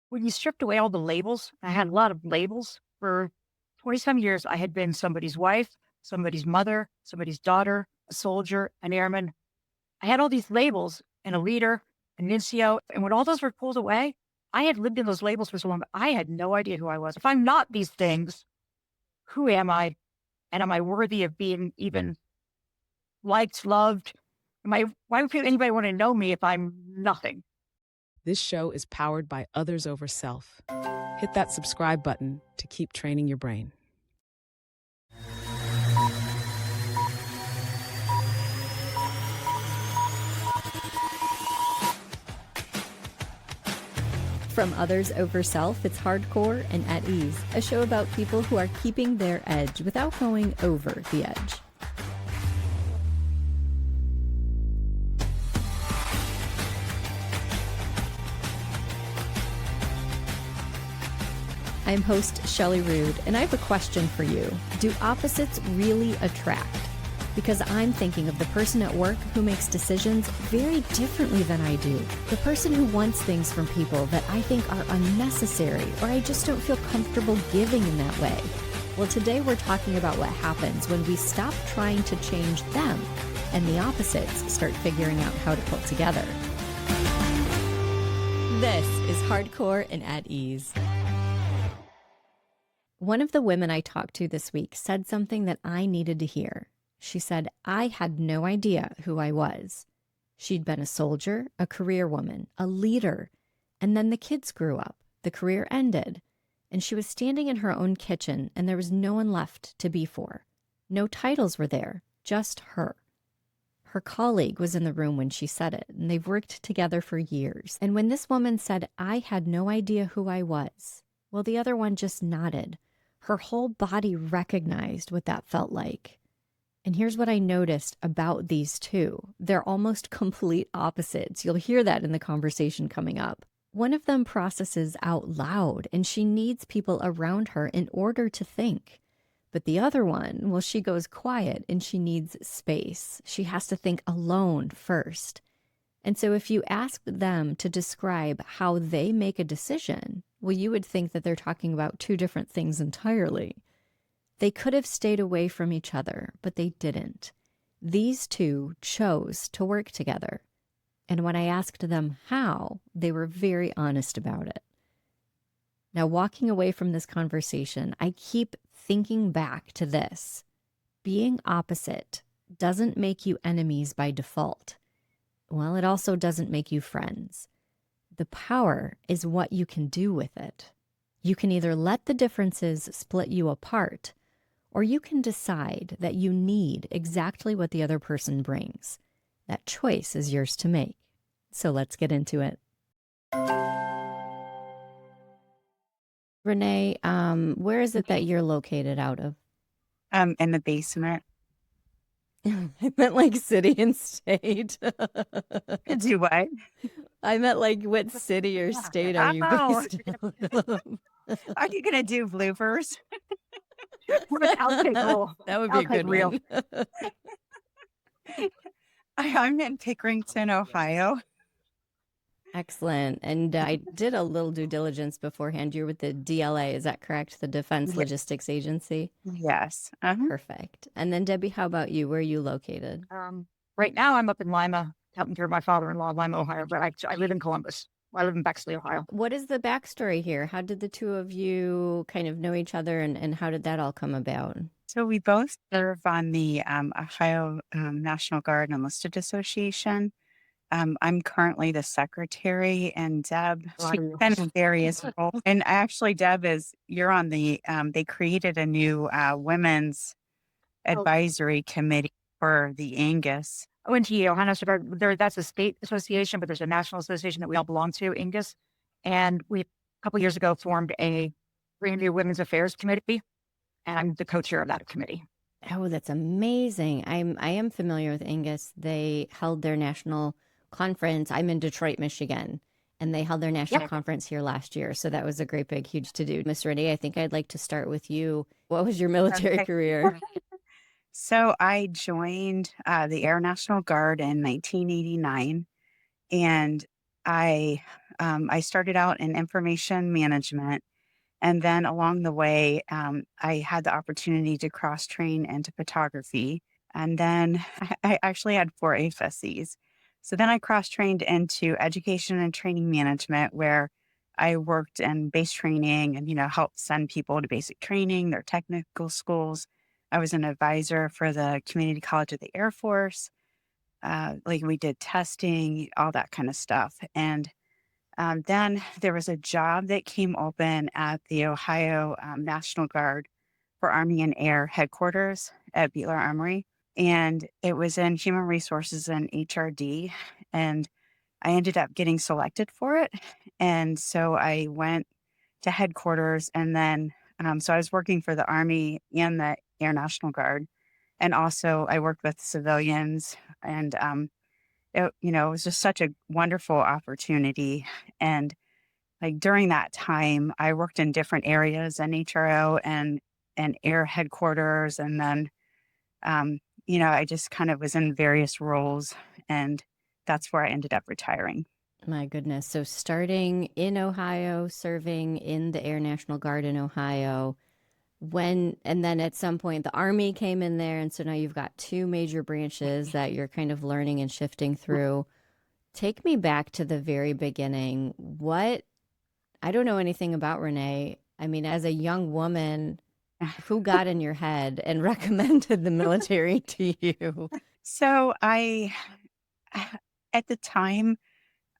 when you stripped away all the labels, I had a lot of labels for 20 some years. I had been somebody's wife, somebody's mother, somebody's daughter, a soldier, an airman. I had all these labels and a leader, an NCO. And when all those were pulled away, I had lived in those labels for so long. I had no idea who I was. If I'm not these things, who am I? And am I worthy of being even liked, loved? Why would anybody want to know me if I'm nothing? This show is powered by Others Over Self. Hit that subscribe button to keep training your brain. From Others Over Self, it's Hardcore and At Ease, a show about people who are keeping their edge without going over the edge. I'm host Shelley Rude, and I have a question for you. Do opposites really attract? Because I'm thinking of the person at work who makes decisions very differently than I do. The person who wants things from people that I think are unnecessary, or I just don't feel comfortable giving in that way. Well, today we're talking about what happens when we stop trying to change them, and the opposites start figuring out how to pull together. This is Hardcore and At Ease. One of the women I talked to this week said something that I needed to hear. She said, I had no idea who I was. She'd been a soldier, a career woman, a leader, and then the kids grew up, the career ended, and she was standing in her own kitchen and there was no one left to be for. No titles were there, just her. Her colleague was in the room when she said it, and they've worked together for years. And when this woman said, I had no idea who I was, well, the other one just nodded. Her whole body recognized what that felt like. And here's what I noticed about these two. They're almost complete opposites. You'll hear that in the conversation coming up. One of them processes out loud, and she needs people around her in order to think. But the other one, well, she goes quiet and she needs space. She has to think alone first. And so if you ask them to describe how they make a decision, well, you would think that they're talking about two different things entirely. They could have stayed away from each other, but they didn't. These two chose to work together. And when I asked them how, they were very honest about it. Now, walking away from this conversation, I keep thinking back to this. Being opposite doesn't make you enemies by default. Well, it also doesn't make you friends. The power is what you can do with it. You can either let the differences split you apart, or you can decide that you need exactly what the other person brings. That choice is yours to make. So let's get into it. Renee, where is it that you're located out of? In the basement. I meant like city and state. Do what? I meant like what city or state are you based out of? Are you gonna do bloopers? That would be a good one. I'm in Pickerington, Ohio. Excellent. And I did a little due diligence beforehand. You're with the DLA, is that correct? The Defense Yes. Logistics Agency? Yes. Perfect. And then Debbie, how about you? Where are you located? Right now, I'm up in Lima, helping care of my father-in-law in Lima, Ohio, but I live in Columbus. I live in Bexley, Ohio. What is the backstory here? How did the two of you kind of know each other, and how did that all come about? So we both serve on the Ohio National Guard enlisted association. I'm currently the secretary, and Deb, she's been in various roles. And actually, Deb you're on the, they created a new women's advisory committee for the Angus. I went to Ohio, that's a state association, but there's a national association that we all belong to, Ingus. And we, a couple years ago, formed a brand new women's affairs committee, and I'm the co-chair of that committee. Oh, that's amazing. I am familiar with Angus. They held their national conference. I'm in Detroit, Michigan, and they held their national conference here last year. So that was a great, big, huge to-do. Miss Renee, I think I'd like to start with you. What was your military career? So I joined the Air National Guard in 1989, and I I started out in information management. And then along the way, I had the opportunity to cross train into photography. And then I actually had four AFSCs. So then I cross trained into education and training management, where I worked in base training and, helped send people to basic training, their technical schools. I was an advisor for the Community College of the Air Force. Like we did testing, all that kind of stuff. And then there was a job that came open at the Ohio National Guard for Army and Air headquarters at Beetler Armory. And it was in human resources and HRD. And I ended up getting selected for it. And so I went to headquarters. And then, so I was working for the Army and the Air National Guard. And also I worked with civilians. And it was just such a wonderful opportunity. And like during that time, I worked in different areas in HRO and air headquarters. And then, I just kind of was in various roles, and that's where I ended up retiring. My goodness. So starting in Ohio, serving in the Air National Guard in Ohio, and then at some point the Army came in there. And so now you've got two major branches that you're kind of learning and shifting through. Take me back to the very beginning. I don't know anything about Renee. I mean, as a young woman, who got in your head and recommended the military to you? So at the time,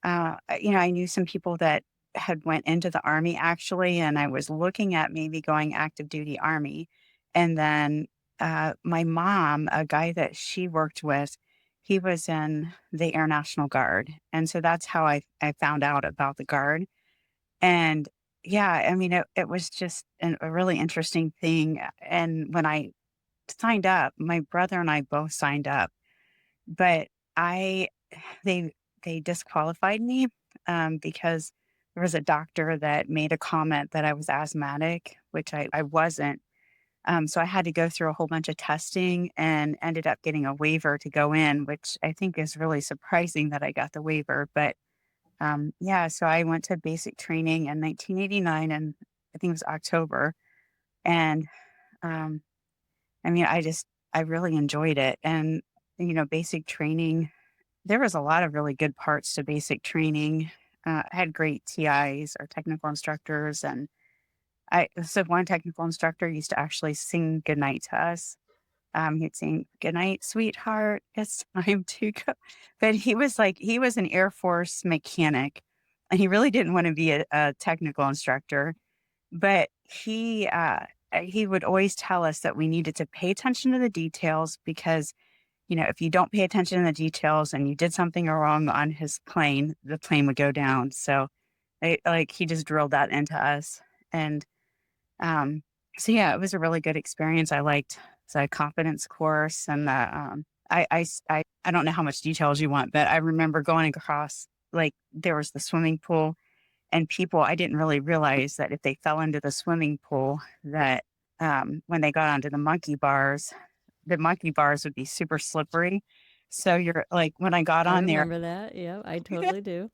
I knew some people that had went into the Army actually, and I was looking at maybe going active duty Army. And then my mom, a guy that she worked with, he was in the Air National Guard. And so that's how I found out about the Guard. And yeah, I mean, it was just a really interesting thing. And when I signed up, my brother and I both signed up, but I they they disqualified me because there was a doctor that made a comment that I was asthmatic, which I wasn't. So I had to go through a whole bunch of testing and ended up getting a waiver to go in, which I think is really surprising that I got the waiver. But yeah, so I went to basic training in 1989, and I think it was October. And um, I mean, I really enjoyed it. And, basic training, there was a lot of really good parts to basic training. I had great TIs or technical instructors. And so one technical instructor used to actually sing goodnight to us. He'd sing, "Good night, sweetheart. It's time to go." But he was an Air Force mechanic, and he really didn't want to be a technical instructor. But he would always tell us that we needed to pay attention to the details because, if you don't pay attention to the details and you did something wrong on his plane, the plane would go down. So, he just drilled that into us. And um, so yeah, it was a really good experience. I liked the confidence course and I don't know how much details you want, but I remember going across, like, there was the swimming pool, and people, I didn't really realize that if they fell into the swimming pool, that when they got onto the monkey bars would be super slippery. So you're like, when I got I on there, remember that. Yeah, I totally do.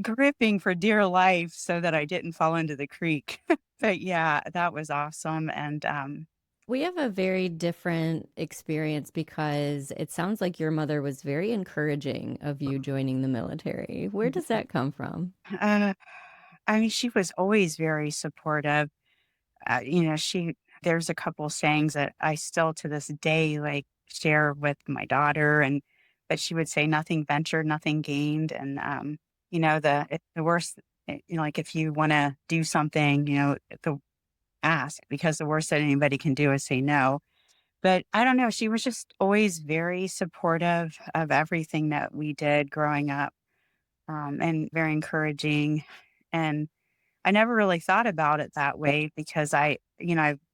gripping for dear life so that I didn't fall into the creek. But yeah, that was awesome. And We have a very different experience because it sounds like your mother was very encouraging of you joining the military. Where does that come from? uh, I mean, she was always very supportive. There's a couple sayings that I still to this day like share with my daughter, but she would say, "Nothing ventured, nothing gained." And the worst, like if you want to do something, the ask, because the worst that anybody can do is say no. But I don't know, she was just always very supportive of everything that we did growing up, and very encouraging. And I never really thought about it that way because I've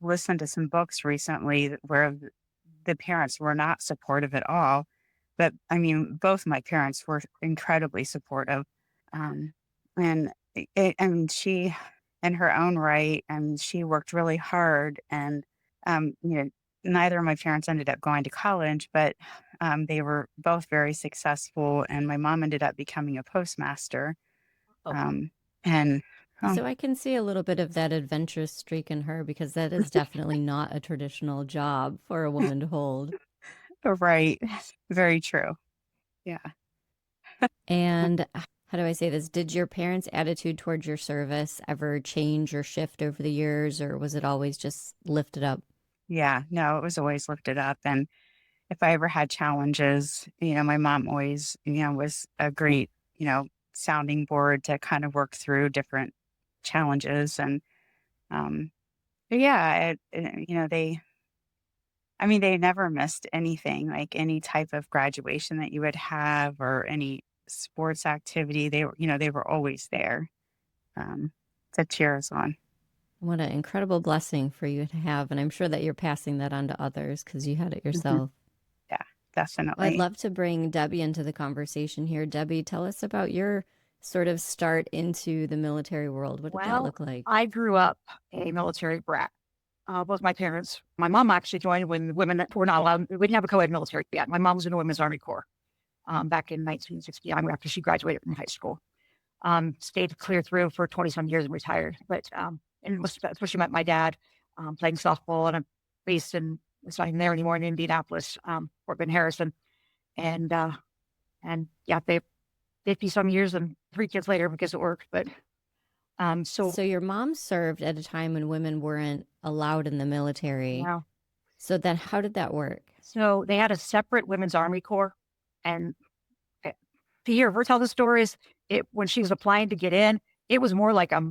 listened to some books recently where the parents were not supportive at all. But I mean, both my parents were incredibly supportive. Um, and I mean, she, in her own right, and she worked really hard. And, um, you know, neither of my parents ended up going to college, but they were both very successful. And my mom ended up becoming a postmaster. Oh, And So I can see a little bit of that adventurous streak in her because that is definitely not a traditional job for a woman to hold. right, very true. Yeah. And how do I say this? Did your parents' attitude towards your service ever change or shift over the years, or was it always just lifted up? Yeah. No, it was always lifted up. And if I ever had challenges, my mom always, was a great, sounding board to kind of work through different challenges. And um, but yeah, they never missed anything, like any type of graduation that you would have or any sports activity. They were always there to cheer us on. What an incredible blessing for you to have. And I'm sure that you're passing that on to others because you had it Mhm. yourself. Yeah, Well, I'd definitely. love to bring Debbie into the conversation here. Debbie, tell us about your sort of start into the military world. What did that well, look like? I grew up a military brat. Both my parents. My mom actually joined when women were not allowed. We didn't have a co-ed military yet. My mom was in the Women's Army Corps back in 1969 after she graduated from high school. Stayed clear through for 20 some years and retired. But that's where she met my dad, playing softball on a base in, it's not even there anymore, in Indianapolis, Fort Bend Harrison. And, yeah, they 50 some years and 3 kids later because it worked. But, so, So your mom served at a time when women weren't allowed in the military. yeah. So then how did that work? So they had a separate Women's Army Corps. And to hear her tell the stories, when she was applying to get in, it was more like a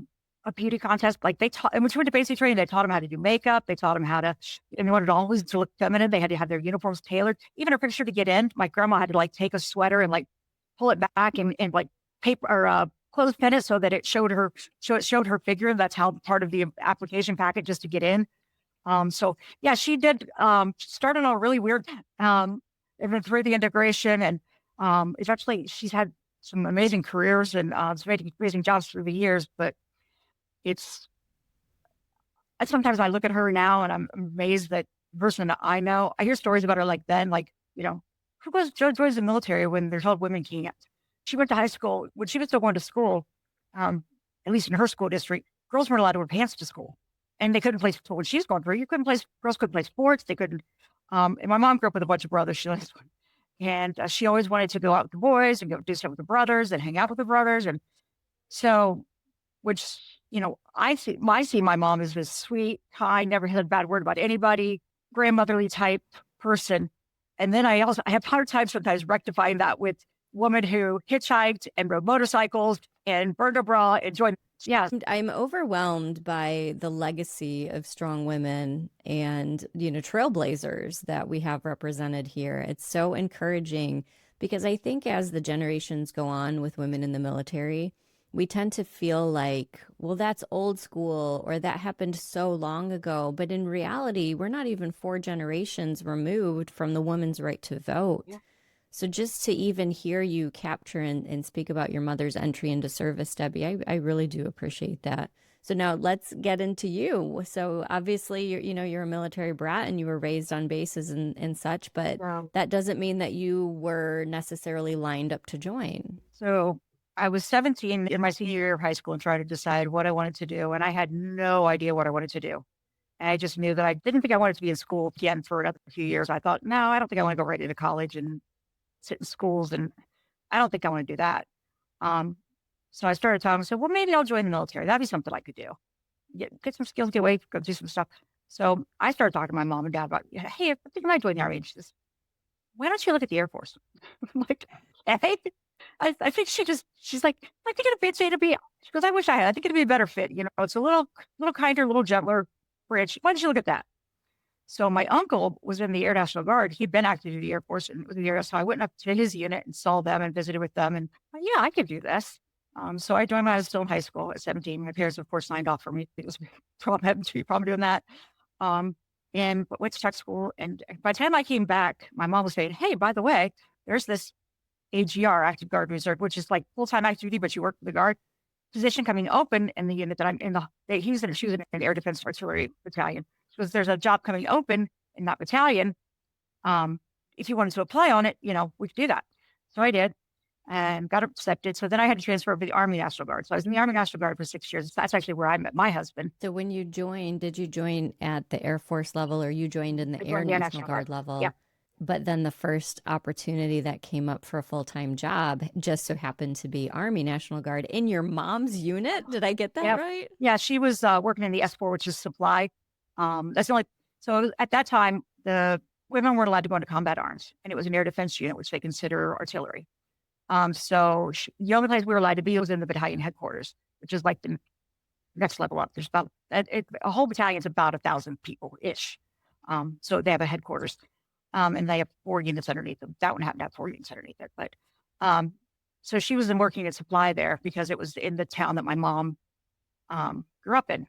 beauty contest. Like they taught, and when she went to basic training, they taught them how to do makeup. They taught them how to, and they wanted always to look feminine. They had to have their uniforms tailored. Even her picture to get in, my grandma had to like take a sweater and like pull it back and like paper or clothespin it so that it showed her figure. And that's how part of the application packet just to get in. So yeah, she did started on a really weird and then through the integration and eventually she's had some amazing careers and some amazing jobs through the years, but it's sometimes I look at her now and I'm amazed that the person that I know, I hear stories about her like then, like, who joins the military when they're told women can't? She went to high school when she was still going to school, um, at least in her school district, girls weren't allowed to wear pants to school. And they couldn't play so when she's going through, girls couldn't play sports, they couldn't and my mom grew up with a bunch of brothers. And she always wanted to go out with the boys and go do stuff with the brothers and hang out with the brothers. And so which, I see my mom as this sweet, kind, never had a bad word about anybody, grandmotherly type person. And then I have hard time sometimes rectifying that with women who hitchhiked and rode motorcycles and burned a bra and joined. Yeah. I'm overwhelmed by the legacy of strong women and, trailblazers that we have represented here. It's so encouraging because I think as the generations go on with women in the military, we tend to feel like, well, that's old school or that happened so long ago. But in reality, we're not even 4 generations removed from the woman's right to vote. Yeah. So just to even hear you capture and speak about your mother's entry into service, Debbie, I really do appreciate that. So now let's get into you. So obviously you're a military brat and you were raised on bases and such, but Wow. that doesn't mean that you were necessarily lined up to join. So I was 17 in my senior year of high school and trying to decide what I wanted to do. And I had no idea what I wanted to do. And I just knew that I didn't think I wanted to be in school again for another few years. I thought, no, I don't think I want to go right into college and sit in schools. And I don't think I want to do that. Um, so I started talking. So, well, maybe I'll join the military. That'd be something I could do. Get some skills, get away, go do some stuff. So I started talking to my mom and dad about, hey, I think I might join the Army. And she says, why don't you look at the Air Force? I'm like, hey, I think she's like, I think it'd be A to B. She goes, I wish I had. I think it'd be a better fit. It's a little kinder, a little gentler bridge. Why don't you look at that? So my uncle was in the Air National Guard. He'd been active duty Air Force and with the Air. So I went up to his unit and saw them and visited with them. And yeah, I could do this. So I joined when I was still in high school at 17. My parents, of course, signed off for me. It was having to be problem doing that. Um, and but went to tech school. And by the time I came back, my mom was saying, hey, by the way, there's this AGR, Active Guard Reserve, which is like full-time active duty, but you work for the Guard position coming open in the unit that I'm in. She was in an Air Defense Artillery Battalion. So there's a job coming open in that battalion. If you wanted to apply on it, we could do that. So I did. and got accepted. So then I had to transfer over to the Army National Guard. So I was in the Army National Guard for 6 years. That's actually where I met my husband. So when you joined, did you join at the Air Force level or you joined in the I Air joined the Air National National Guard Guard. level? Yeah. But then the first opportunity that came up for a full-time job just so happened to be Army National Guard in your mom's unit. Did I get that Yeah. right? Yeah. She was working in the S4, which is supply. That's the only, so at that time, the women weren't allowed to go into combat arms, and it was an air defense unit, which they consider artillery. The only place we were allowed to be was in the battalion headquarters, which is like the next level up. There's about a whole battalion's about 1,000 people ish. So they have a headquarters, and they have 4 units underneath them. That one happened to have 4 units underneath it, but so she was working at supply there because it was in the town that my mom grew up in.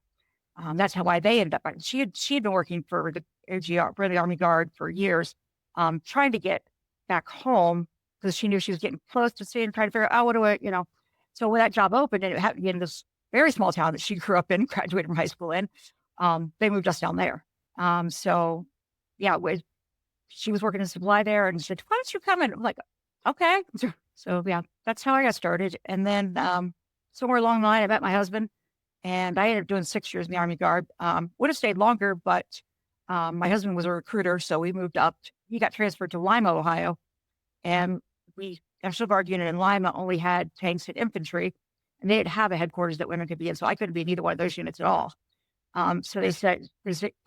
That's how why they ended up. She had been working for the AGR, for the Army Guard for years, trying to get back home because she knew she was getting close to seeing, trying to figure out, oh, what do I. So when that job opened, and it happened to be in this very small town that she grew up in, graduated from high school in, they moved us down there. So yeah, she was working in supply there, and she said, "Why don't you come in?" I'm like, "Okay." So yeah, that's how I got started. And then somewhere along the line, I met my husband, and I ended up doing 6 years in the Army Guard. Would have stayed longer, but my husband was a recruiter, so we moved up. He got transferred to Lima, Ohio, and we National Guard unit in Lima only had tanks and infantry, and they didn't have a headquarters that women could be in, so I couldn't be in either one of those units at all. So they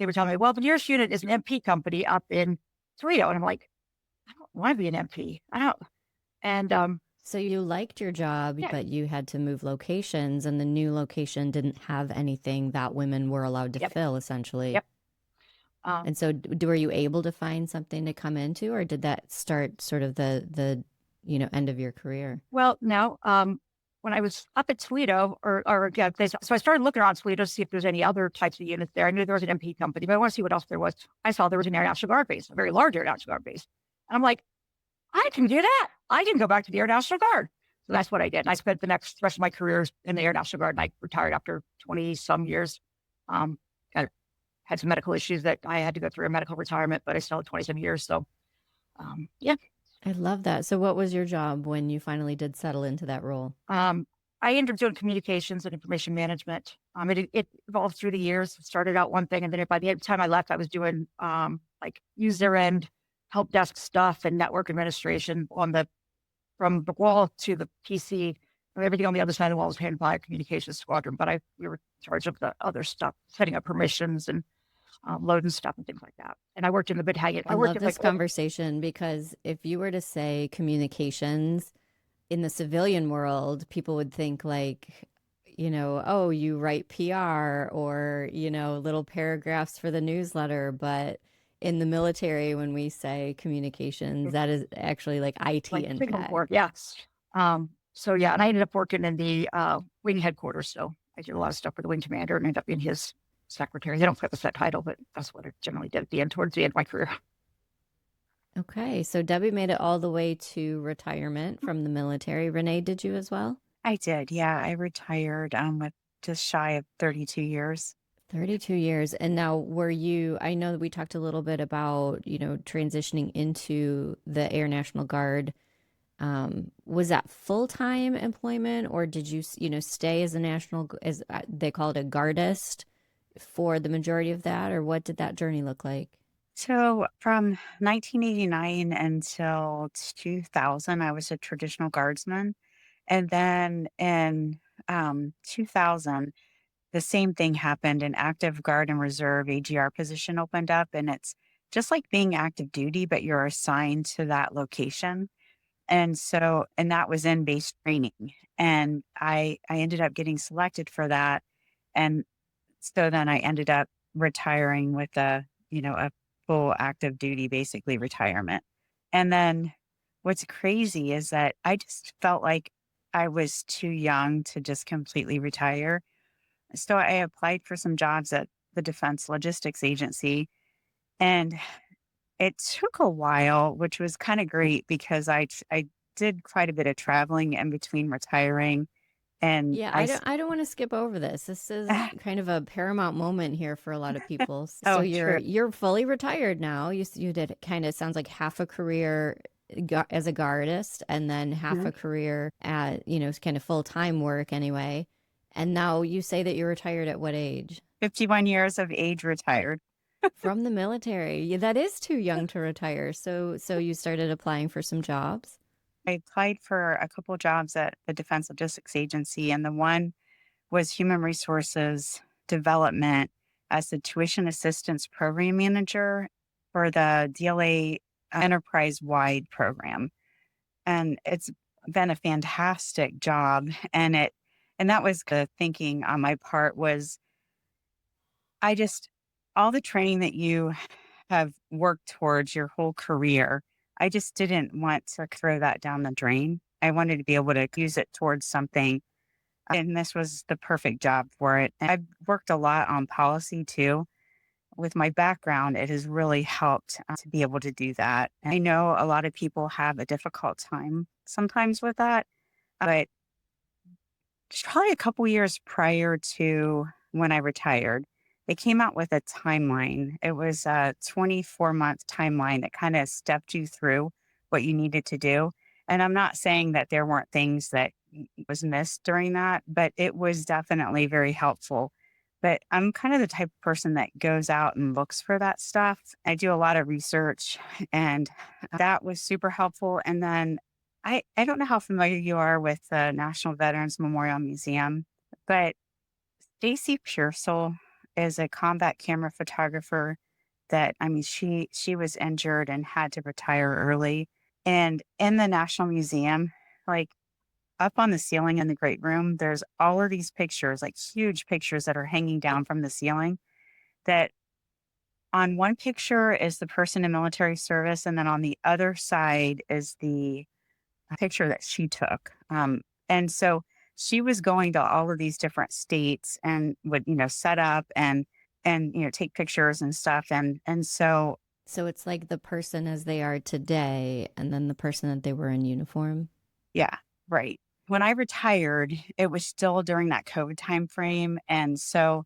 were telling me, well, the nearest unit is an MP company up in Toledo, and I'm like, I don't want to be an MP. I don't. And So you liked your job, yeah, but you had to move locations, and the new location didn't have anything that women were allowed to yep, fill, essentially. yep. And so, were you able to find something to come into, or did that start sort of the end of your career? Well, no. When I was up at Toledo, or yeah, so I started looking around Toledo to see if there's any other types of units there. I knew there was an MP company, but I want to see what else there was. I saw there was an Air National Guard base, a very large Air National Guard base, and I'm like, I can do that. I can go back to the Air National Guard. So that's what I did. And I spent the rest of my career in the Air National Guard, and I retired after 20 some years. I had some medical issues that I had to go through a medical retirement, but I still had 20 some years. So yeah. I love that. So, what was your job when you finally did settle into that role? I ended up doing communications and information management. It evolved through the years. It started out one thing, and then by the time I left, I was doing like user end help desk stuff and network administration from the wall to the PC. And everything on the other side of the wall was handled by a communications squadron, but we were in charge of the other stuff, setting up permissions and loading stuff and things like that. And I worked in the battalion. I worked love in this conversation because if you were to say communications in the civilian world, people would think like, oh, you write PR or, little paragraphs for the newsletter. But in the military, when we say communications, that is actually like IT and signal tech. work. Yes. So yeah, and I ended up working in the wing headquarters. So I did a lot of stuff for the wing commander and ended up being his secretary. They don't put that title, but that's what I generally did at the end, towards the end of my career. Okay, so Debbie made it all the way to retirement from the military. Renee, did you as well? I did. Yeah. I retired with just shy of 32 years. 32 years. And now I know that we talked a little bit about, transitioning into the Air National Guard. Was that full-time employment or did you, stay as as they call it a guardist for the majority of that? Or what did that journey look like? So from 1989 until 2000, I was a traditional guardsman. And then in 2000, the same thing happened. An active guard and reserve AGR position opened up, and it's just like being active duty, but you're assigned to that location. And that was in base training. And I ended up getting selected for that. And so then I ended up retiring with a full active duty, basically retirement. And then what's crazy is that I just felt like I was too young to just completely retire. So I applied for some jobs at the Defense Logistics Agency, and it took a while, which was kind of great because I did quite a bit of traveling in between retiring, and Yeah, I don't want to skip over this. This is kind of a paramount moment here for a lot of people. So oh, true. you're fully retired now. You did kind of sounds like half a career as a guardist, and then half Mhm. a career at, kind of full-time work anyway. And now you say that you're retired at what age? 51 years of age retired. From the military. Yeah, that is too young to retire. So you started applying for some jobs? I applied for a couple jobs at the Defense Logistics Agency, and the one was human resources development as the tuition assistance program manager for the DLA enterprise wide program. And it's been a fantastic job. And that was the thinking on my part was I just, all the training that you have worked towards your whole career, I just didn't want to throw that down the drain. I wanted to be able to use it towards something. And this was the perfect job for it. And I've worked a lot on policy too. With my background, it has really helped to be able to do that. I know a lot of people have a difficult time sometimes with that, but it's probably a couple years prior to when I retired, they came out with a timeline. It was a 24-month timeline that kind of stepped you through what you needed to do. And I'm not saying that there weren't things that was missed during that, but it was definitely very helpful. But I'm kind of the type of person that goes out and looks for that stuff. I do a lot of research, and that was super helpful. And then I don't know how familiar you are with the National Veterans Memorial Museum, but Stacy Pearsall is a combat camera photographer that I mean she was injured and had to retire early. And in the National Museum, like up on the ceiling in the great room, there's all of these pictures, like huge pictures that are hanging down from the ceiling that on one picture is the person in military service, and then on the other side is the picture that she took. And so she was going to all of these different states and would, set up and take pictures and stuff. And so So it's like the person as they are today and then the person that they were in uniform. yeah, right. When I retired, it was still during that COVID time frame. And so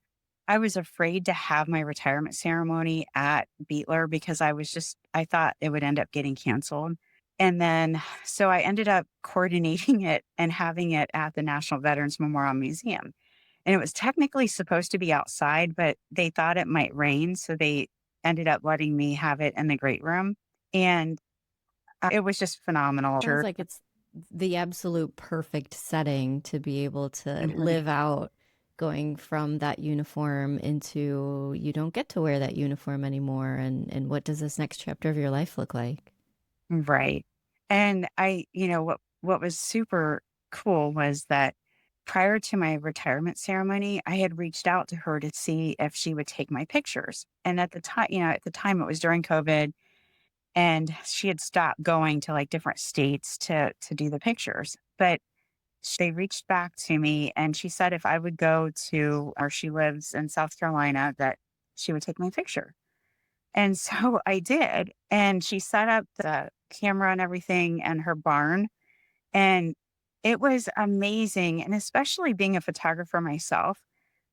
I was afraid to have my retirement ceremony at Beatler because I thought it would end up getting canceled. And then, so I ended up coordinating it and having it at the National Veterans Memorial Museum. And it was technically supposed to be outside, but they thought it might rain. So they ended up letting me have it in the great room. And it was just phenomenal. Sounds Sure. like it's the absolute perfect setting to be able to live out going from that uniform into you don't get to wear that uniform anymore. And what does this next chapter of your life look like? Right. And what was super cool was that prior to my retirement ceremony, I had reached out to her to see if she would take my pictures. And at the time it was during COVID and she had stopped going to like different states to do the pictures. But they reached back to me and she said if I would go to where she lives in South Carolina that she would take my picture. And so I did, and she set up the camera and everything in her barn, and it was amazing, and especially being a photographer myself,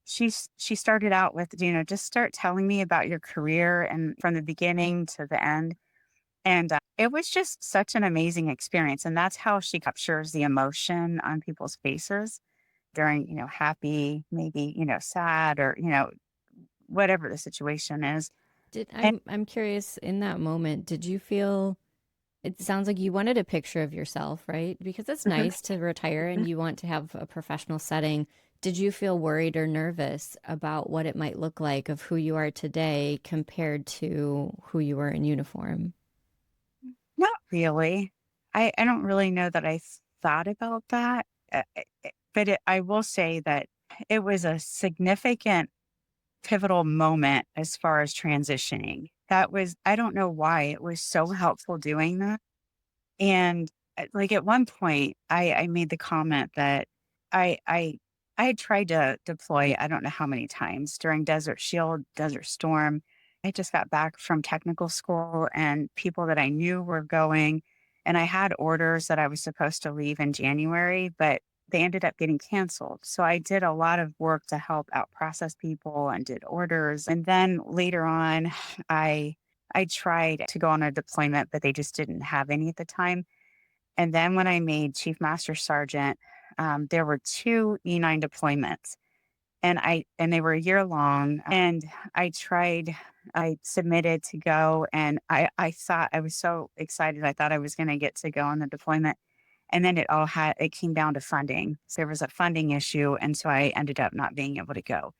she started out with, "Just start telling me about your career and from the beginning to the end," and, it was just such an amazing experience, and that's how she captures the emotion on people's faces during, happy, maybe, sad or, whatever the situation is, Did and I'm curious in that moment, did you feel it sounds like you wanted a picture of yourself, right? Because it's nice to retire and you want to have a professional setting. Did you feel worried or nervous about what it might look like of who you are today compared to who you were in uniform? not really. I don't really know that I thought about that, but I will say that it was a significant pivotal moment as far as transitioning. That was I don't know why it was so helpful doing that. And like at one point, I made the comment that I I I had tried to deploy I don't know how many times during Desert Shield, Desert Storm. I just got back from technical school and people that I knew were going, and I had orders that I was supposed to leave in January, but they ended up getting canceled. So I did a lot of work to help out process people and did orders. And then later on, I I tried to go on a deployment, but they just didn't have any at the time. And then when I made Chief Master Sergeant, there were two E9 deployments, and they were a year long. And I submitted to go, and I thought I was so excited. I thought I was going to get to go on the deployment. And then it came down to funding. So there was a funding issue. And so I ended up not being able to go.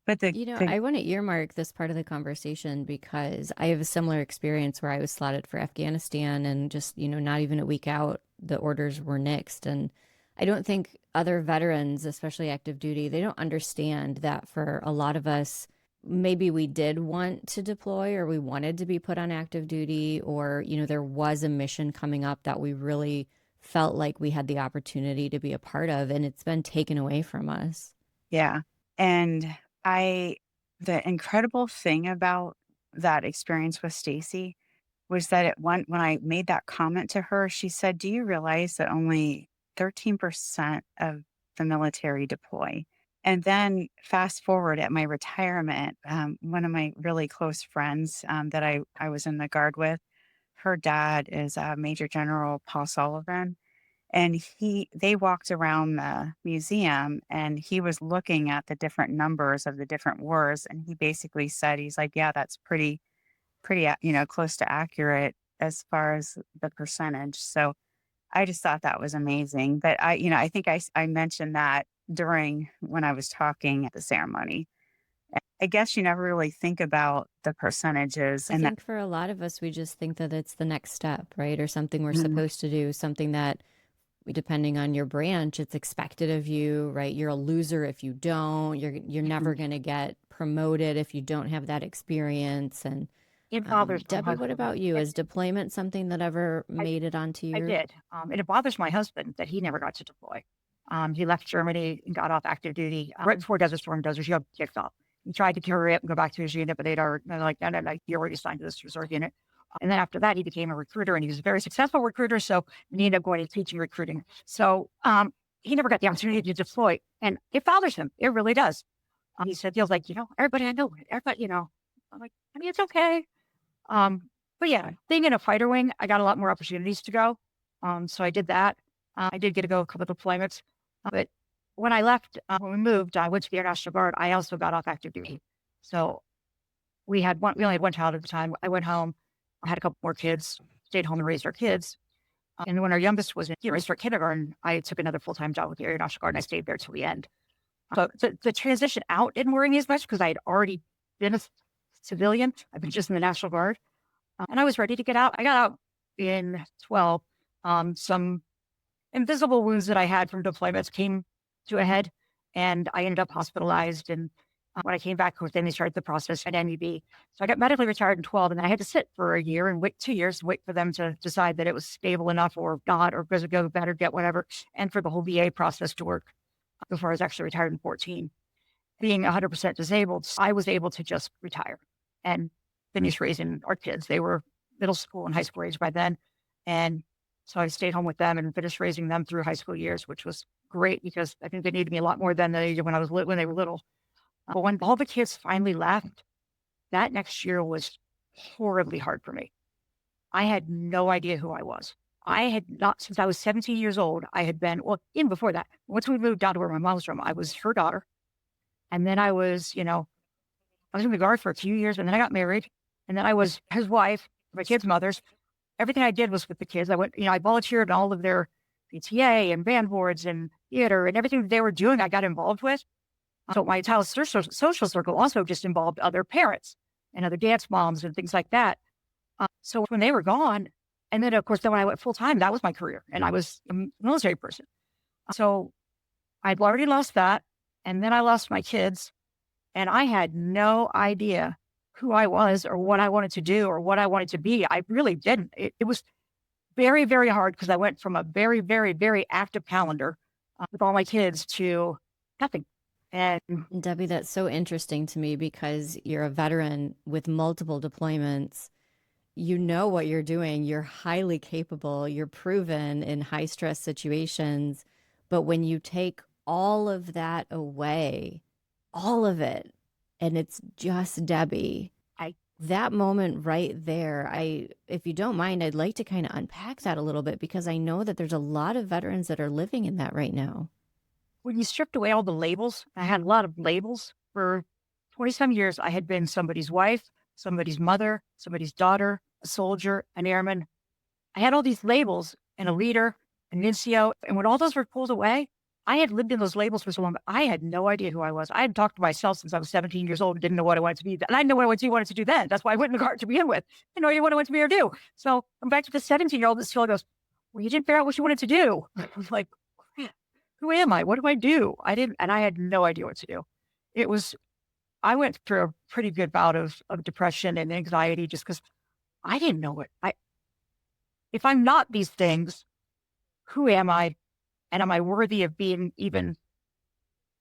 But I want to earmark this part of the conversation because I have a similar experience where I was slotted for Afghanistan and just, not even a week out, the orders were nixed. And I don't think other veterans, especially active duty, they don't understand that for a lot of us, maybe we did want to deploy or we wanted to be put on active duty, or, there was a mission coming up that we really felt like we had the opportunity to be a part of, and it's been taken away from us. yeah. And the incredible thing about that experience with Stacy was that when I made that comment to her, she said, "Do you realize that only 13% of the military deploy?" And then fast forward at my retirement, one of my really close friends that I was in the Guard with, her dad is Major General Paul Sullivan. And they walked around the museum and he was looking at the different numbers of the different wars. And he basically said, he's like, yeah, that's pretty, close to accurate as far as the percentage. So I just thought that was amazing. But I think I mentioned that during when I was talking at the ceremony. I guess you never really think about the percentages I think for a lot of us, we just think that it's the next step, right? Or something we're Mhm. supposed to do, something that, depending on your branch, it's expected of you, right? You're a loser if you don't. You're never going to get promoted if you don't have that experience. And It bothers my Debbie, what husband. about you? It, Is deployment something that ever I, made it onto I your? did. And it bothers my husband that he never got to deploy. He left Germany and got off active duty right before Desert Storm Desert Shield kicked off. He tried to hurry up and go back to his unit, but they're like, no, no, no, you already signed to this reserve unit. And then after that, he became a recruiter, and he was a very successful recruiter. So he ended up going to teaching recruiting. So he never got the opportunity to deploy, and it bothers him. It really does. He said, feels like, everybody I know, everybody, I'm like, I mean, it's okay. But yeah, being in a fighter wing, I got a lot more opportunities to go. So I did that. I did get to go a couple of deployments. But when I left, when we moved, I went to the Air National Guard. I also got off active duty. So we only had one child at the time. I went home, I had a couple more kids, stayed home and raised our kids. And when our youngest was in raised for kindergarten, I took another full-time job with the Air National Guard, and I stayed there till the end. So the transition out didn't worry me as much because I had already been a civilian. I've been just in the National Guard. And I was ready to get out. I got out in 12. Some invisible wounds that I had from deployments came to a head, and I ended up hospitalized. And when I came back, of course, then they started the process at MEB. So I got medically retired in 12, and I had to sit for a year and wait 2 years, wait for them to decide that it was stable enough or not, or does it go better, get whatever, and for the whole VA process to work before I was actually retired in 14. Being 100% disabled, I was able to just retire and finish raising our kids. They were middle school and high school age by then. And so I stayed home with them and finished raising them through high school years, which was great because I think they needed me a lot more than they did when they were little. But when all the kids finally left, that next year was horribly hard for me. I had no idea who I was. I had not, since I was 17 years old, I had been, well, even before that, once we moved down to where my mom was from, I was her daughter. And then I was in the Guard for a few years, and then I got married, and then I was his wife, my kids' mothers. Everything I did was with the kids. I volunteered in all of their PTA and band boards and theater and everything that they were doing, I got involved with. So my entire social circle also just involved other parents and other dance moms and things like that. So when they were gone, and then of course, then when I went full time, that was my career, and I was a military person. So I'd already lost that, and then I lost my kids, and I had no idea who I was or what I wanted to do or what I wanted to be. I really didn't. It was very, very hard because I went from a very, very, very active calendar with all my kids to nothing. And Debbie, that's so interesting to me because you're a veteran with multiple deployments. You know what you're doing. You're highly capable. You're proven in high stress situations. But when you take all of that away, all of it, and it's just Debbie, That moment right there, if you don't mind, I'd like to kind of unpack that a little bit because I know that there's a lot of veterans that are living in that right now. When you stripped away all the labels, I had a lot of labels for 20 some years. I had been somebody's wife, somebody's mother, somebody's daughter, a soldier, an airman. I had all these labels and a leader, an NCO. And when all those were pulled away, I had lived in those labels for so long. I had no idea who I was. I had talked to myself since I was 17 years old and didn't know what I wanted to be. And I didn't know what wanted to do then. That's why I went in the Guard to begin with. I didn't know what I wanted to be or do. So I'm back to the 17-year-old that still goes, well, you didn't figure out what you wanted to do. I was like, crap, who am I? What do I do? I didn't, and I had no idea what to do. It was, I went through a pretty good bout of depression and anxiety just because I didn't know if I'm not these things, who am I? And am I worthy of being even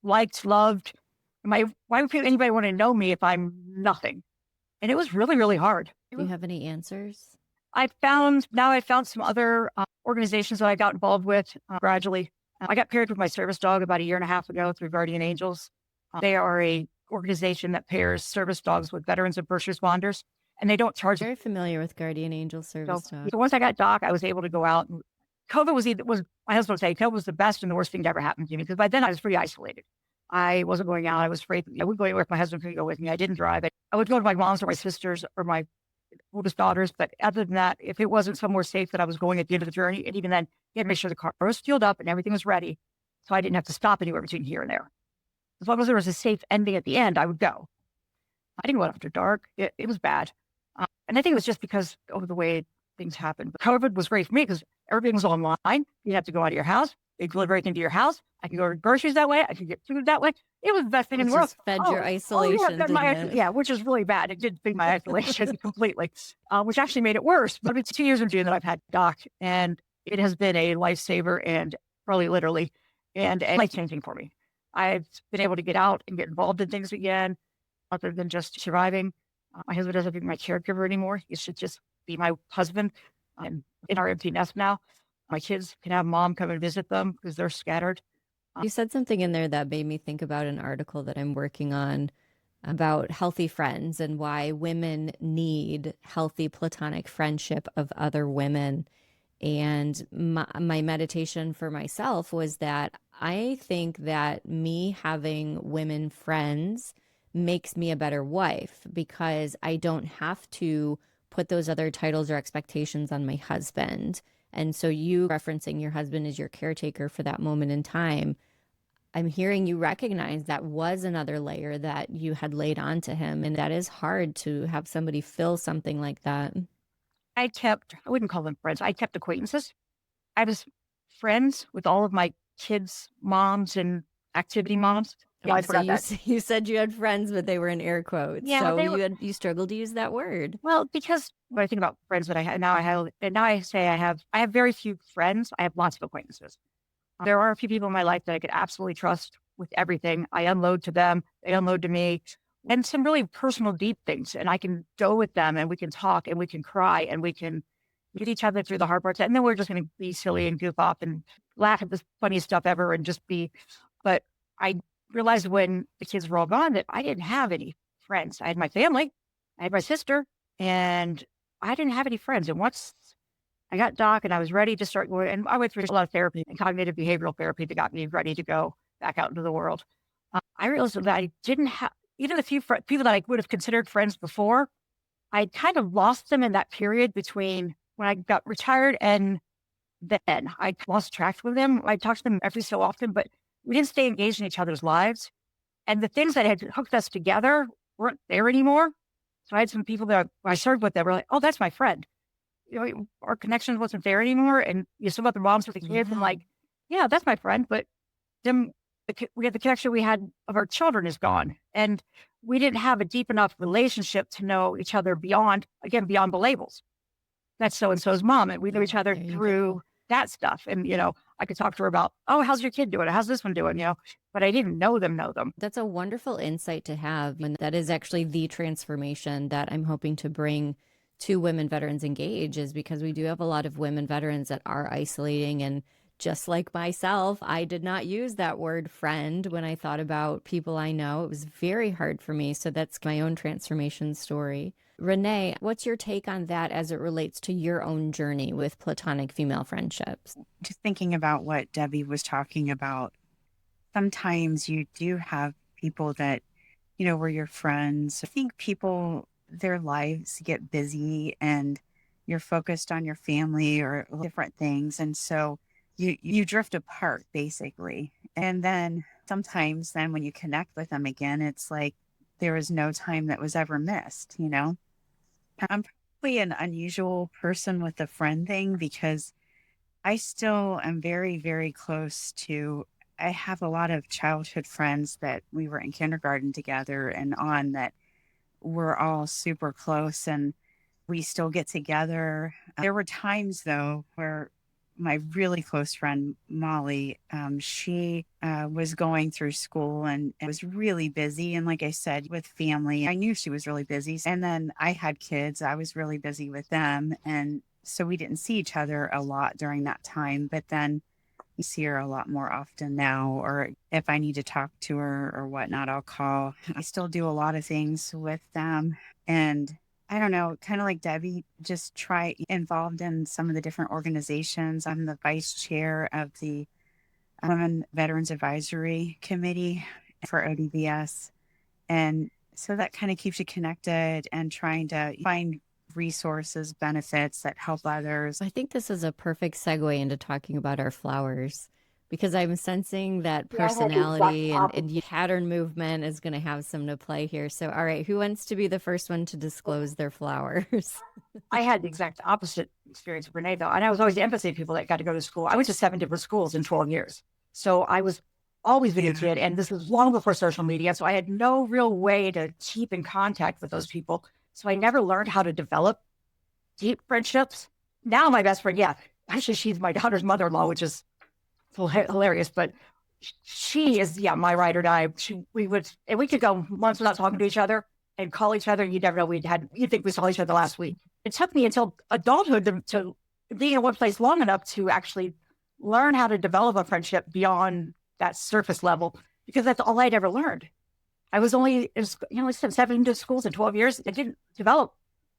liked, loved? Why would anybody want to know me if I'm nothing? And it was really, really hard. Do you have any answers? I found some other organizations that I got involved with gradually. I got paired with my service dog about a year and a half ago through Guardian Angels. They are a organization that pairs service dogs with veterans and first responders, and they don't charge. Very familiar with Guardian Angel service dog. So once I got Doc, I was able to go out. And COVID was my husband would say COVID was the best and the worst thing to ever happen to me because by then I was pretty isolated. I wasn't going out. I was afraid. I would go anywhere if my husband couldn't go with me. I didn't drive. I would go to my mom's or my sister's or my oldest daughters. But other than that, if it wasn't somewhere safe that I was going at the end of the journey, and even then, you had to make sure the car was fueled up and everything was ready. So I didn't have to stop anywhere between here and there. As long as there was a safe ending at the end, I would go. I didn't go out after dark. It was bad. And I think it was just because of the way things happened. But COVID was great for me because everything was online. You didn't have to go out of your house. They deliver everything to your house. I could go to groceries that way. I could get food that way. It was the best thing in the world. Fed your isolation. Yeah, which is really bad. It did feed my isolation completely, which actually made it worse. But it's 2 years in June that I've had Doc, and it has been a lifesaver and probably literally and life-changing for me. I've been able to get out and get involved in things again, other than just surviving. My husband doesn't be my caregiver anymore. He should just be my husband. I'm in our empty nest now. My kids can have mom come and visit them because they're scattered. You said something in there that made me think about an article that I'm working on about healthy friends and why women need healthy platonic friendship of other women. And my meditation for myself was that I think that me having women friends makes me a better wife because I don't have to put those other titles or expectations on my husband. And so you referencing your husband as your caretaker for that moment in time, I'm hearing you recognize that was another layer that you had laid onto him. And that is hard to have somebody fill something like that. I wouldn't call them friends. I kept acquaintances. I was friends with all of my kids' moms and activity moms. Yeah, I forgot that. You said you had friends, but they were in air quotes. Yeah, so you struggled to use that word. Well, because when I think about friends that I have now, I say I have very few friends. I have lots of acquaintances. There are a few people in my life that I could absolutely trust with everything. I unload to them, they unload to me, and some really personal, deep things. And I can go with them, and we can talk, and we can cry, and we can get each other through the hard parts. And then we're just going to be silly and goof off and laugh at the funniest stuff ever, and just be. But I realized when the kids were all gone that I didn't have any friends. I had my family, I had my sister, and I didn't have any friends. And once I got Doc and I was ready to start going, and I went through a lot of therapy and cognitive behavioral therapy that got me ready to go back out into the world. I realized that I didn't have, even the few people that I would have considered friends before, I kind of lost them in that period between when I got retired and then. I lost track with them. I talked to them every so often, but we didn't stay engaged in each other's lives. And the things that had hooked us together weren't there anymore. So I had some people that I served with that were like, oh, that's my friend. Our connection wasn't there anymore. And some other moms with the kids and like, yeah, that's my friend. But then we had the connection we had of our children is gone. And we didn't have a deep enough relationship to know each other beyond the labels. That's so-and-so's mom. And we knew each other through that stuff. And, I could talk to her about, oh, how's your kid doing? How's this one doing? But I didn't know them. That's a wonderful insight to have. And that is actually the transformation that I'm hoping to bring to Women Veterans Engage, is because we do have a lot of women veterans that are isolating and Just like myself, I did not use that word friend when I thought about people I know. It was very hard for me. So that's my own transformation story. Renee, what's your take on that as it relates to your own journey with platonic female friendships? Just thinking about what Debbie was talking about, sometimes you do have people that, were your friends. I think people, their lives get busy and you're focused on your family or different things. And so you drift apart basically. And then sometimes then when you connect with them again, it's like there was no time that was ever missed. I'm probably an unusual person with the friend thing because I still am very, very close to. I have a lot of childhood friends that we were in kindergarten together and on that we're all super close and we still get together. There were times though where my really close friend Molly, she was going through school and was really busy. And like I said, with family, I knew she was really busy. And then I had kids, I was really busy with them. And so we didn't see each other a lot during that time. But then you see her a lot more often now, or if I need to talk to her or whatnot, I'll call. I still do a lot of things with them. And I don't know, kind of like Debbie, just try involved in some of the different organizations. I'm the vice chair of the Women Veterans Advisory Committee for ODVS. And so that kind of keeps you connected and trying to find resources, benefits that help others. I think this is a perfect segue into talking about our flowers because I'm sensing that personality and pattern movement is going to have some to play here. So, all right, who wants to be the first one to disclose their flowers? I had the exact opposite experience with Renee, though. And I was always the empathy people that got to go to school. I went to 7 different schools in 12 years. So I was always a kid. And this was long before social media. So I had no real way to keep in contact with those people. So I never learned how to develop deep friendships. Now my best friend, actually she's my daughter's mother-in-law, which is hilarious, but she is, my ride or die. We could go months without talking to each other and call each other. You'd never know you'd think we saw each other last week. It took me until adulthood to being in one place long enough to actually learn how to develop a friendship beyond that surface level, because that's all I'd ever learned. I was only, like 7 schools in 12 years. I didn't develop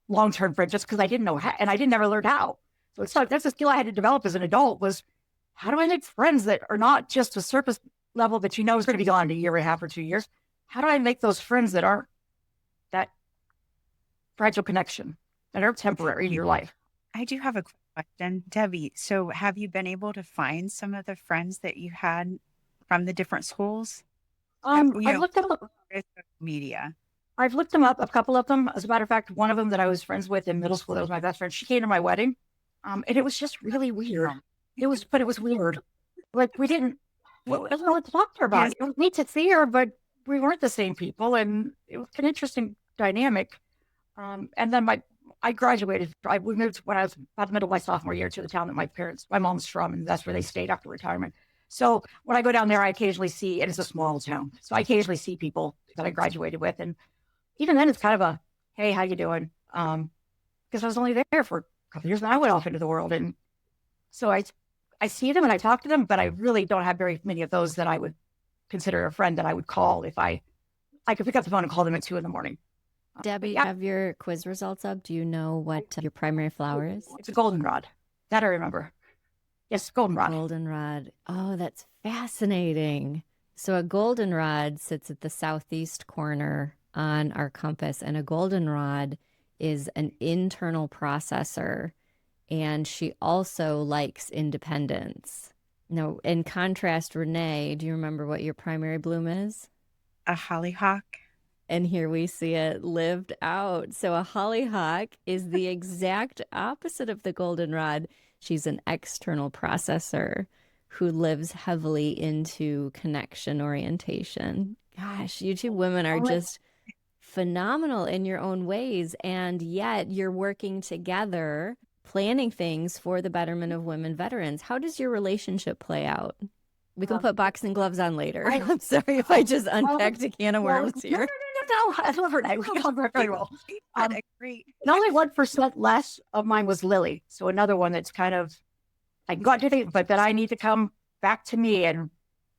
long-term friendships because I didn't know how, and I didn't ever learn how. So it's like, that's a skill I had to develop as an adult was, how do I make friends that are not just a surface level that is going to be gone in a year and a half or 2 years? How do I make those friends that aren't that fragile connection, that are temporary in your life? I do have a question, Debbie. So have you been able to find some of the friends that you had from the different schools? I've looked them up. Media. I've looked them up, a couple of them. As a matter of fact, one of them that I was friends with in middle school, that was my best friend, she came to my wedding. And it was just really weird. It was weird. Like we didn't know what to talk to her about. Yes. It was neat to see her, but we weren't the same people. And it was an interesting dynamic. And then I graduated. We moved when I was about the middle of my sophomore year to the town that my mom's from, and that's where they stayed after retirement. So when I go down there, I occasionally see, and it's a small town, so I occasionally see people that I graduated with. And even then, it's kind of a, hey, how you doing? Because I was only there for a couple of years, and I went off into the world. And so I see them and I talk to them, but I really don't have very many of those that I would consider a friend that I would call if I could pick up the phone and call them at 2 a.m. Debbie, have your quiz results up? Do you know what your primary flower is? It's a goldenrod. That I remember. Yes, goldenrod. Goldenrod. Oh, that's fascinating. So a goldenrod sits at the southeast corner on our compass, and a goldenrod is an internal processor, and she also likes independence. Now, in contrast, Renee, do you remember what your primary bloom is? A hollyhock. And here we see it lived out. So a hollyhock is the exact opposite of the goldenrod. She's an external processor who lives heavily into connection orientation. Gosh, you two women are just phenomenal in your own ways. And yet you're working together, planning things for the betterment of women veterans. How does your relationship play out? We can put boxing gloves on later. I'm sorry if I just unpacked a can of worms here. No, I love Renee. We got her very well. Great. And only 1% less of mine was Lily. So another one that's kind of I can go out and do things, but then I need to come back to me and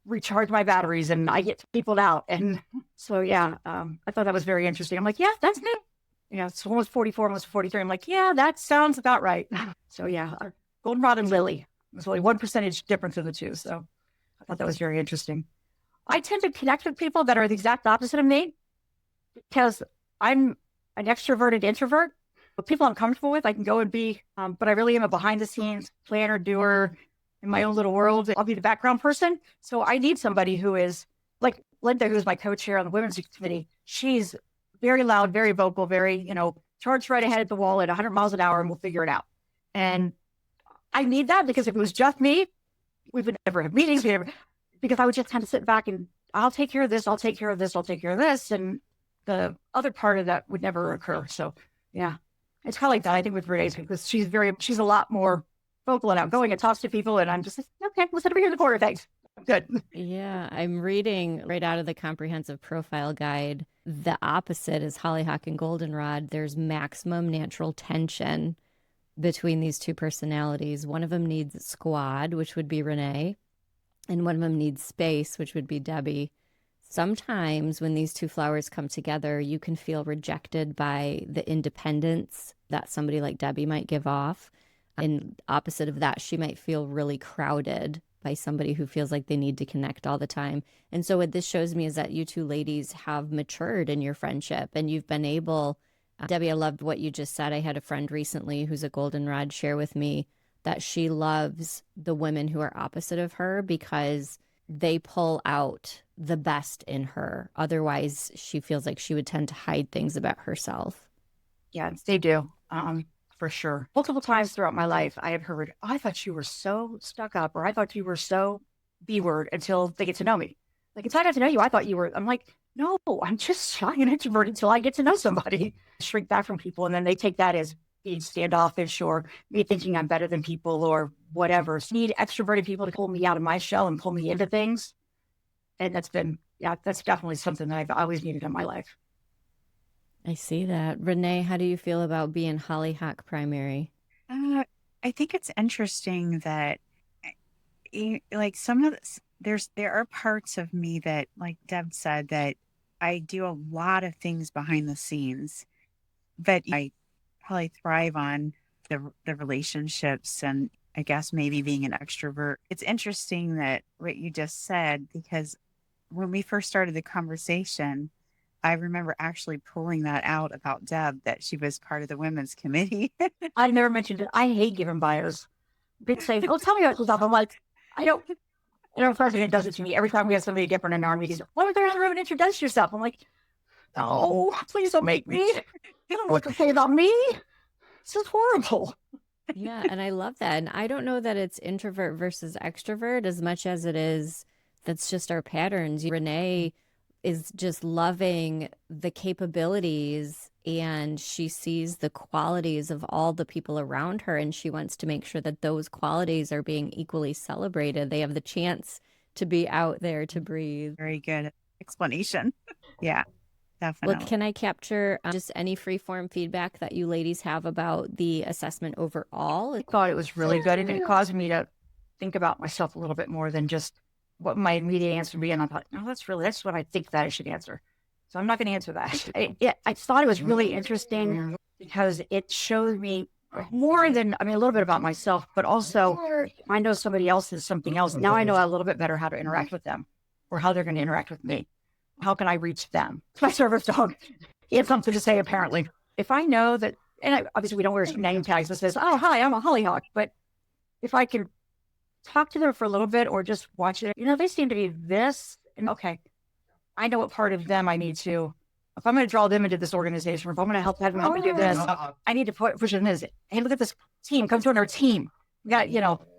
recharge my batteries, and I get peopled out. And so, yeah, I thought that was very interesting. I'm like, yeah, that's me. It's almost 44, almost 43. I'm like, yeah, that sounds about right. So, yeah, goldenrod and lily. There's only 1% difference in the two. So I thought that was very interesting. I tend to connect with people that are the exact opposite of me because I'm an extroverted introvert. But people I'm comfortable with, I can go and be, but I really am a behind the scenes planner, doer in my own little world. I'll be the background person. So I need somebody who is like Linda, who's my co-chair on the women's committee. She's very loud, very vocal, very, charge right ahead at the wall at 100 miles an hour and we'll figure it out. And I need that because if it was just me, we would never have meetings. Because I would just kind of sit back and I'll take care of this, I'll take care of this, I'll take care of this. And the other part of that would never occur. So, yeah. It's kind of like that, I think, with Renee, because she's a lot more vocal and outgoing and talks to people. And I'm just like, okay, let's sit over here in the corner. Thanks. Good. Yeah, I'm reading right out of the comprehensive profile guide. The opposite is hollyhock and goldenrod. There's maximum natural tension between these two personalities. One of them needs squad, which would be Renee, and one of them needs space, which would be Debi. Sometimes when these two flowers come together, you can feel rejected by the independence that somebody like Debi might give off. And opposite of that, she might feel really crowded by somebody who feels like they need to connect all the time. And so what this shows me is that you two ladies have matured in your friendship and you've been able, Debi, I loved what you just said. I had a friend recently who's a goldenrod share with me that she loves the women who are opposite of her because they pull out the best in her. Otherwise, she feels like she would tend to hide things about herself. Yeah, they do. For sure. Multiple times throughout my life, I have heard, I thought you were so stuck up, or I thought you were so B-word until they get to know me. Like, until I got to know you, I thought you were, I'm like, no, I'm just shy and introverted until I get to know somebody. Shrink back from people, and then they take that as being standoffish or me thinking I'm better than people or whatever. So I need extroverted people to pull me out of my shell and pull me into things. And that's definitely something that I've always needed in my life. I see that. Renee, how do you feel about being hollyhock primary? I think it's interesting that like some of this, there are parts of me that, like Deb said, that I do a lot of things behind the scenes, but I probably thrive on the relationships and I guess maybe being an extrovert. It's interesting that what you just said, because when we first started the conversation, I remember actually pulling that out about Deb, that she was part of the women's committee. I never mentioned it. I hate giving bios. People say, oh, tell me about yourself. I'm like, I don't. And our president does it to me every time we have somebody different in our meetings. Why was there in the room and introduce yourself? I'm like, no, please don't make me. You don't know what to say about me. This is horrible. Yeah, and I love that. And I don't know that it's introvert versus extrovert as much as it is that's just our patterns. Renee is just loving the capabilities and she sees the qualities of all the people around her and she wants to make sure that those qualities are being equally celebrated. They have the chance to be out there to breathe. Very good explanation. Yeah, definitely. Well, can I capture just any free-form feedback that you ladies have about the assessment overall? I thought it was really good, and it caused me to think about myself a little bit more than just what my immediate answer would be. And I thought, no, that's what I think that I should answer. So I'm not going to answer that. I thought it was really interesting because it showed me more than, a little bit about myself, but also I know somebody else is something else. Now I know a little bit better how to interact with them or how they're going to interact with me. How can I reach them? It's my service dog. He had something to say, apparently. If I know that, and obviously we don't wear name tags that says, oh, hi, I'm a hollyhock. But if I can talk to them for a little bit or just watch it, they seem to be this. And okay, I know what part of them I need to, if I'm going to draw them into this organization, or if I'm going to help them do this, I need to push it in this. Hey, look at this team. Come join our team. We got,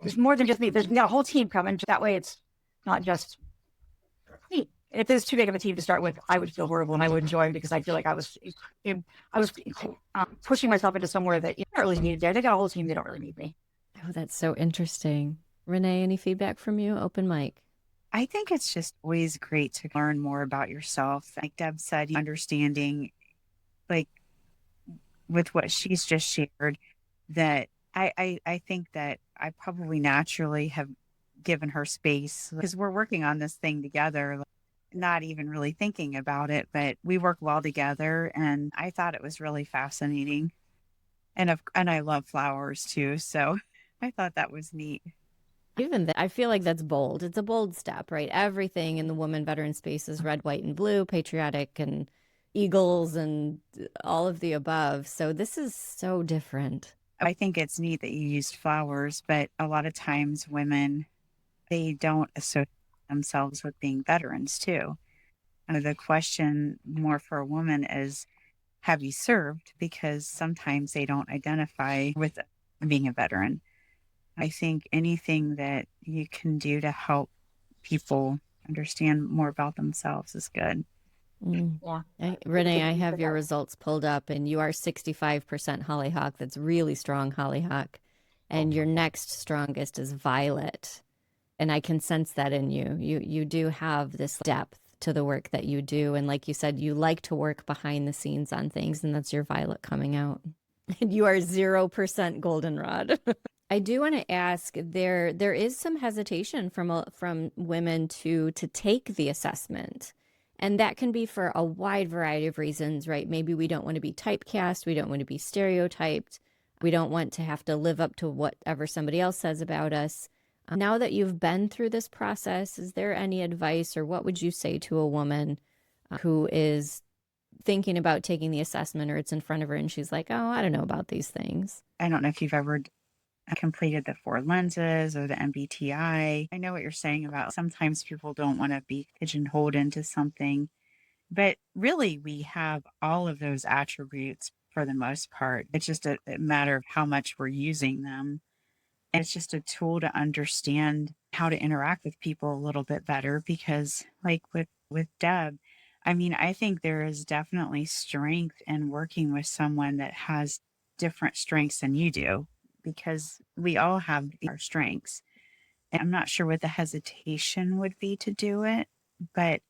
there's more than just me. We got a whole team coming. That way it's not just me. If there's too big of a team to start with, I would feel horrible and I wouldn't join because I feel like I was pushing myself into somewhere that you don't really need there. They got a whole team. They don't really need me. Oh, that's so interesting. Renee, any feedback from you? Open mic. I think it's just always great to learn more about yourself. Like Deb said, understanding, like with what she's just shared, that I think that I probably naturally have given her space because we're working on this thing together, like, not even really thinking about it, but we work well together. And I thought it was really fascinating. And I love flowers too. So I thought that was neat. Even that, I feel like that's bold. It's a bold step, right? Everything in the woman veteran space is red, white, and blue, patriotic, and eagles, and all of the above. So this is so different. I think it's neat that you used flowers, but a lot of times women, they don't associate themselves with being veterans too. And the question more for a woman is, have you served? Because sometimes they don't identify with being a veteran. I think anything that you can do to help people understand more about themselves is good. Mm. Yeah. Renee, I have your results pulled up, and you are 65% hollyhock. That's really strong hollyhock. And your next strongest is violet. And I can sense that in you. You do have this depth to the work that you do. And like you said, you like to work behind the scenes on things, and that's your violet coming out. And you are 0% goldenrod. I do want to ask, there is some hesitation from women to take the assessment. And that can be for a wide variety of reasons, right? Maybe we don't want to be typecast, we don't want to be stereotyped, we don't want to have to live up to whatever somebody else says about us. Now that you've been through this process, is there any advice, or what would you say to a woman who is thinking about taking the assessment, or it's in front of her and she's like, oh, I don't know about these things? I don't know if you've ever completed the 4 lenses or the MBTI. I know what you're saying about sometimes people don't want to be pigeonholed into something, but really we have all of those attributes for the most part. It's just a matter of how much we're using them. And it's just a tool to understand how to interact with people a little bit better because like with Deb, I mean, I think there is definitely strength in working with someone that has different strengths than you do because we all have our strengths. And I'm not sure what the hesitation would be to do it, but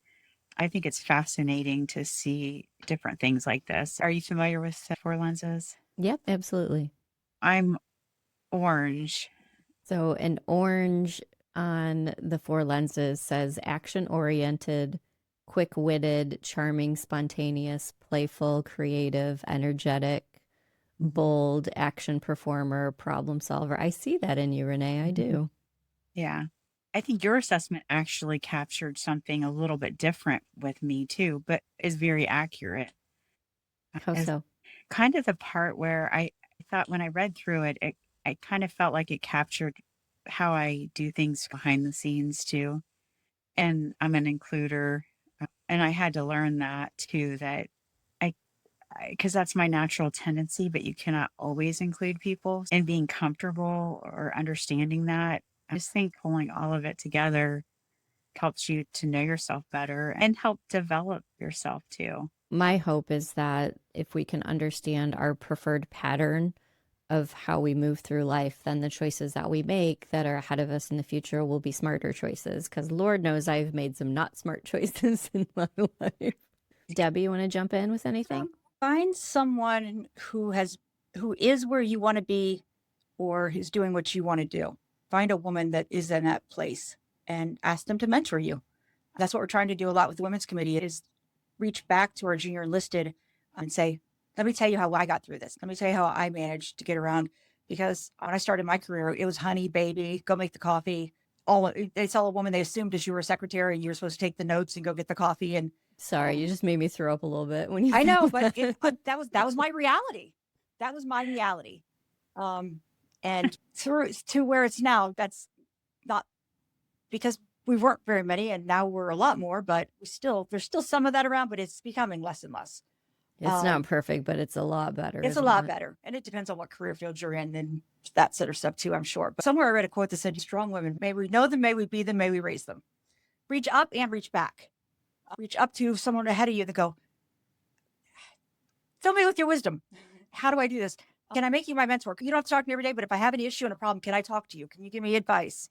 I think it's fascinating to see different things like this. Are you familiar with the 4 lenses? Yep, absolutely. I'm orange. So an orange on the 4 lenses says action oriented, quick witted, charming, spontaneous, playful, creative, energetic, bold, action performer, problem solver. I see that in you, Renee. I do. Yeah. I think your assessment actually captured something a little bit different with me too, but is very accurate. How As so? kind of the part where I thought when I read through it, I kind of felt like it captured how I do things behind the scenes too. And I'm an includer. And I had to learn that too, that I, because that's my natural tendency, but you cannot always include people and being comfortable or understanding that. I just think pulling all of it together helps you to know yourself better and help develop yourself too. My hope is that if we can understand our preferred pattern of how we move through life, then the choices that we make that are ahead of us in the future will be smarter choices. Because Lord knows I've made some not smart choices in my life. Debbie, you want to jump in with anything? Find someone who is where you want to be or who's doing what you want to do. Find a woman that is in that place and ask them to mentor you. That's what we're trying to do a lot with the Women's Committee is reach back to our junior enlisted and say, let me tell you how I got through this. Let me tell you how I managed to get around. Because when I started my career, it was honey, baby, go make the coffee. They saw a woman, they assumed as you were a secretary, you were supposed to take the notes and go get the coffee. And Sorry, you just made me throw up a little bit when you. I said know, but that. that was my reality. That was my reality. And through to where it's now, that's not because we weren't very many, and now we're a lot more. But there's still some of that around, but it's becoming less and less. It's not perfect, but it's a lot better. It's a isn't lot it? better, and it depends on what career field you're in and that sort of stuff too. I'm sure. But somewhere I read a quote that said, "Strong women, may we know them, may we be them, may we raise them." Reach up and reach back. Reach up to someone ahead of you that go, fill me with your wisdom. How do I do this? Can I make you my mentor? You don't have to talk to me every day, but if I have an issue and a problem, can I talk to you? Can you give me advice?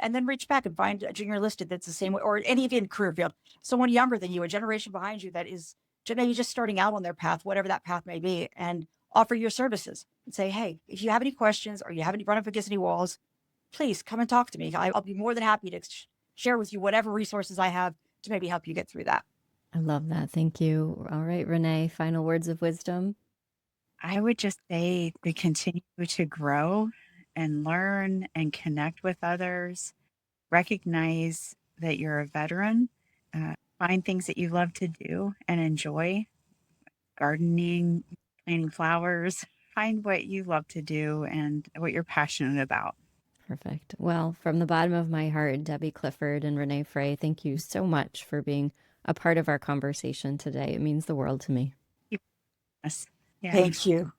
And then reach back and find a junior enlisted that's the same way, or any of you in career field, someone younger than you, a generation behind you that is maybe just starting out on their path, whatever that path may be, and offer your services and say, hey, if you have any questions or you haven't run up against any walls, please come and talk to me. I'll be more than happy to share with you whatever resources I have to maybe help you get through that. I love that. Thank you. All right, Renee, final words of wisdom. I would just say to continue to grow and learn and connect with others. Recognize that you're a veteran. Find things that you love to do and enjoy. Gardening, planting flowers. Find what you love to do and what you're passionate about. Perfect. Well, from the bottom of my heart, Debbie Clifford and Renee Frey, thank you so much for being a part of our conversation today. It means the world to me. Yes. Yeah, Thank you.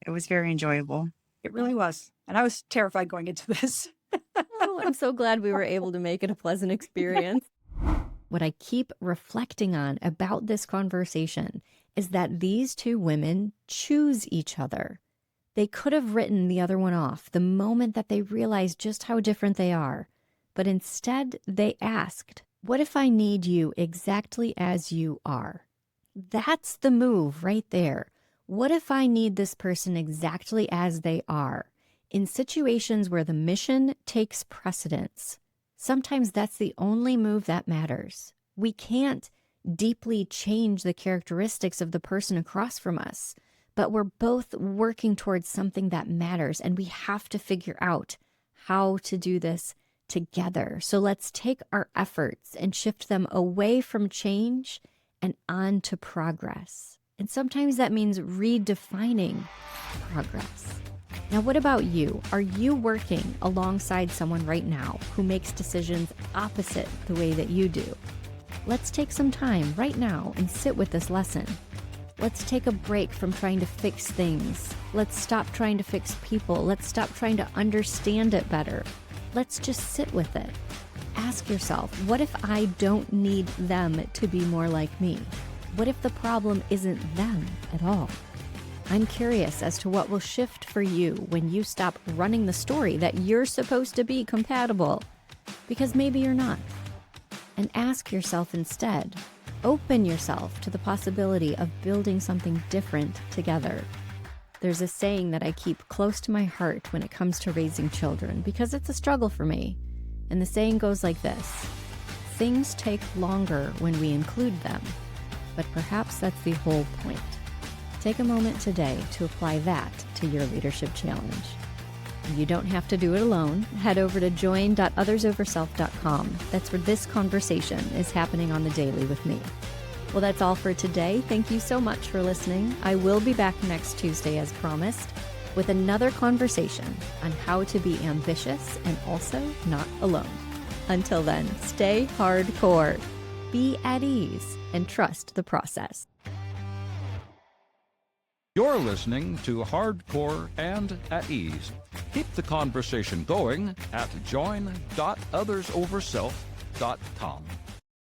it was very enjoyable. It really was. And I was terrified going into this. Oh, I'm so glad we were able to make it a pleasant experience. What I keep reflecting on about this conversation is that these two women choose each other. They could have written the other one off the moment that they realized just how different they are. But instead, they asked, what if I need you exactly as you are? That's the move right there. What if I need this person exactly as they are? In situations where the mission takes precedence, sometimes that's the only move that matters. We can't deeply change the characteristics of the person across from us, but we're both working towards something that matters, and we have to figure out how to do this together. So let's take our efforts and shift them away from change and on to progress. And sometimes that means redefining progress. Now, what about you? Are you working alongside someone right now who makes decisions opposite the way that you do? Let's take some time right now and sit with this lesson. Let's take a break from trying to fix things. Let's stop trying to fix people. Let's stop trying to understand it better. Let's just sit with it. Ask yourself, what if I don't need them to be more like me? What if the problem isn't them at all? I'm curious as to what will shift for you when you stop running the story that you're supposed to be compatible, because maybe you're not. And ask yourself instead, open yourself to the possibility of building something different together. There's a saying that I keep close to my heart when it comes to raising children, because it's a struggle for me. And the saying goes like this: things take longer when we include them, but perhaps that's the whole point. Take a moment today to apply that to your leadership challenge. You don't have to do it alone. Head over to join.othersoverself.com. That's where this conversation is happening on the daily with me. Well, that's all for today. Thank you so much for listening. I will be back next Tuesday as promised with another conversation on how to be ambitious and also not alone. Until then, stay hardcore, be at ease, and trust the process. You're listening to Hardcore and at Ease. Keep the conversation going at join.othersoverself.com.